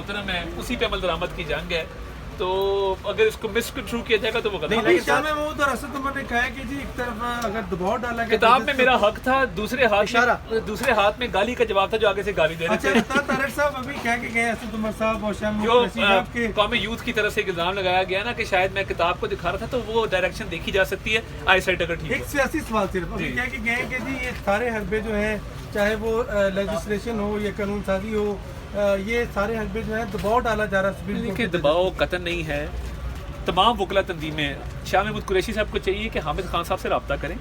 محترم ہے اسی پہ عمل درآمد کی جنگ ہے، تو اگر اس کو مسکنسٹرو کیا جائے گا تو وہ غلط ہے۔ شاہ محمود اور اسد عمر نے کہا کہ جی ایک طرف اگر دباؤ ڈالا گیا کتاب میں میرا حق تھا، دوسرے ہاتھ میں گالی کا جواب تھا جو آگے سے گالی دے رہے تھے۔ اچھا طارق صاحب ابھی کہہ کے گئے اسد عمر صاحب اور شاہ جو محمود رشید صاحب کے قومی یوتھ کی طرف سے ایک الزام لگایا گیا نا کہ شاید میں کتاب کو دکھا رہا تھا، تو وہ ڈائریکشن دیکھی جا سکتی ہے آئی سائٹ اگر ٹھیک ایک سیاسی سوال صرف ابھی کہہ کے گئے کہ جی یہ سارے حلبے جو ہیں چاہے وہ لیجسلیشن ہو یا قانون سازی ہو، یہ سارے حلبے جو ہیں دباؤ ڈالا جا رہا ہے سپریم کورٹ کہ دباؤ قطن نہیں ہے۔ تمام وکلا تنظیمیں شاہ محمود قریشی صاحب کو چاہیے کہ حامد خان صاحب سے رابطہ کریں،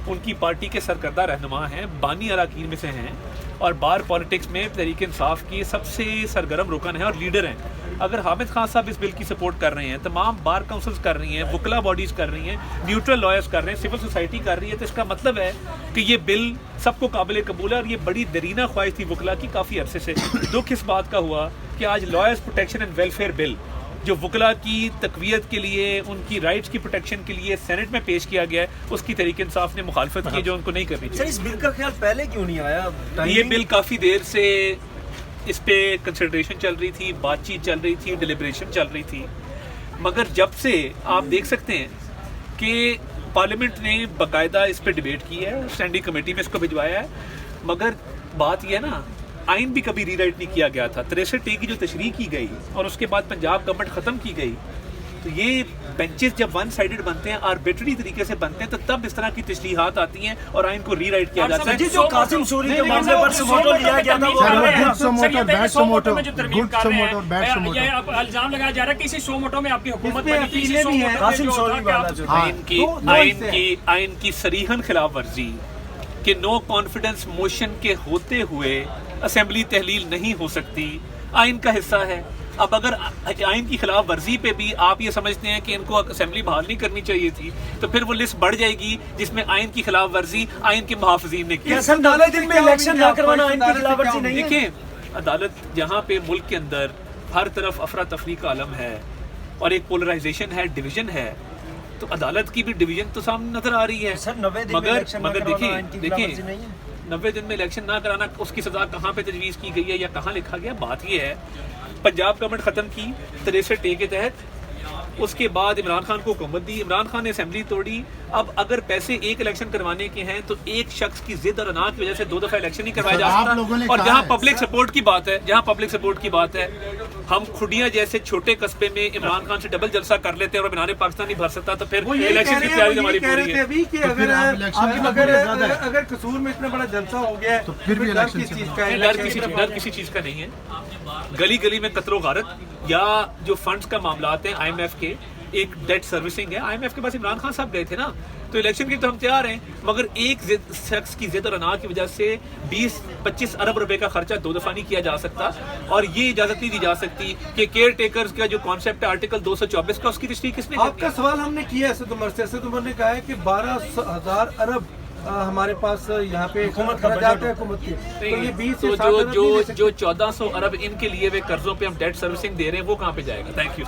ان کی پارٹی کے سرکردہ رہنما ہیں، بانی اراکین میں سے ہیں، اور بار پالیٹکس میں تحریک انصاف کی سب سے سرگرم رکن ہیں اور لیڈر ہیں۔ اگر حامد خان صاحب اس بل کی سپورٹ کر رہے ہیں، تمام بار کونسلز کر رہی ہیں، وکلا باڈیز کر رہی ہیں، نیوٹرل لائرز کر رہے ہیں، سول سوسائٹی کر رہی ہے، تو اس کا مطلب ہے کہ یہ بل سب کو قابل قبول ہے، اور یہ بڑی درینہ خواہش تھی وکلا کی کافی عرصے سے۔ دکھ اس بات کا ہوا کہ آج لائرز پروٹیکشن اینڈ ویلفیئر بل جو وکلا کی تقویت کے لیے، ان کی رائٹس کی پروٹیکشن کے لیے سینٹ میں پیش کیا گیا ہے، اس کی تحریک انصاف نے مخالفت کی جو ان کو نہیں کرنی سر چاہیے۔ اس بل کا خیال پہلے کیوں نہیں آیا؟ یہ بل کافی دیر سے اس پہ کنسیڈریشن چل رہی تھی، بات چیت چل رہی تھی، ڈیلیبریشن چل رہی تھی، مگر جب سے آپ دیکھ سکتے ہیں کہ پارلیمنٹ نے باقاعدہ اس پہ ڈیبیٹ کی ہے، اسٹینڈنگ کمیٹی میں اس کو بھجوایا ہے، مگر بات یہ ہے نا آئین بھی کبھی ری رائٹ نہیں کیا گیا تھا۔ 63A کی جو تشریح کی گئی اور اس کے بعد پنجاب گورنمنٹ ختم کی گئی، تو یہ بینچز جب ون سائیڈڈ بنتے ہیں، آربیٹری طریقے سے بنتے ہیں، تو تب اس طرح کی تشریحات آتی ہیں اور آئین کو ری رائٹ کیا جاتا ہے۔ جو قاسم سوری کے معاملے پر سموٹو لیا گیا تھا وہ الزام لگایا جا رہا ہے کہ اسی سو موٹو میں آپ کی حکومت بنی تھی، قاسم سوری والا جو آئین کی صریحاً خلاف ورزی کہ نو کانفیڈنس موشن کے ہوتے ہوئے اسمبلی تحلیل نہیں ہو سکتی، آئین کا حصہ ہے۔ اب اگر آئین کی خلاف ورزی پہ بھی آپ یہ سمجھتے ہیں کہ ان کو اسمبلی بحال نہیں کرنی چاہیے تھی، تو پھر وہ لسٹ بڑھ جائے گی جس میں آئین کی خلاف ورزی آئین کے محافظین نے کی۔ دن میں الیکشن نہ کروانا آئین کی خلاف ورزی نہیں ہے؟ دیکھیں عدالت جہاں پہ ملک کے اندر ہر طرف افراتفری کا عالم ہے اور ایک پولرائزیشن ہے، ڈویژن ہے، تو عدالت کی بھی ڈویژن تو سامنے نظر آ رہی ہے۔ مگر دیکھیں 90 دن میں الیکشن نہ کرانا، اس کی سزا کہاں پہ تجویز کی گئی ہے یا کہاں لکھا گیا؟ بات یہ ہے پنجاب گورنمنٹ ختم کی 63A کے تحت، اس کے بعد عمران خان کو حکومت دی، عمران خان نے اسمبلی توڑی۔ اب اگر پیسے ایک الیکشن کروانے کے ہیں تو ایک شخص کی ضد اور انا کی وجہ سے 2 دفعہ الیکشن نہیں کروایا جا سکتا۔ اور جہاں پبلک سپورٹ کی بات ہے، ہم کھڈیاں جیسے چھوٹے قصبے میں عمران خان سے ڈبل جلسہ کر لیتے ہیں اور مینار پاکستان نہیں بھر سکتا، تو پھر الیکشن کی تیاری ہماری پوری ہے۔ اگر قصور میں اتنا بڑا جلسہ ہو گیا ہے تو پھر بھی ڈر کسی چیز کا نہیں ہے۔ گلی گلی میں قتل و غارت یا جو فنڈز کا معاملات ہیں IMF کے، ایک ڈیٹ سروسنگ ہے، IMF کے پاس عمران خان صاحب گئے تھے نا، تو الیکشن کے تو ہم تیار ہیں، مگر ایک شخص کی ضد اور انا کی وجہ سے 20-25 ارب روپے کا خرچہ 2 دفعہ نہیں کیا جا سکتا، اور یہ اجازت نہیں دی جا سکتی کہ کیئر ٹیکرز کا جو کانسیپٹ ہے آرٹیکل 224 کا، اس کی تشریح کس نے کی؟ آپ کا سوال ہم نے کیا اسد عمر سے، اسد عمر نے کہا ہے کہ 12,000 ارب ہمارے پاس یہاں پہ حکومت کی، تو یہ 20 سے 60 جو 1400 ارب ان کے لیے وہ قرضوں پہ ہم ڈیٹ سروسنگ دے رہے ہیں، وہ کہاں پہ جائے گا؟ Thank you.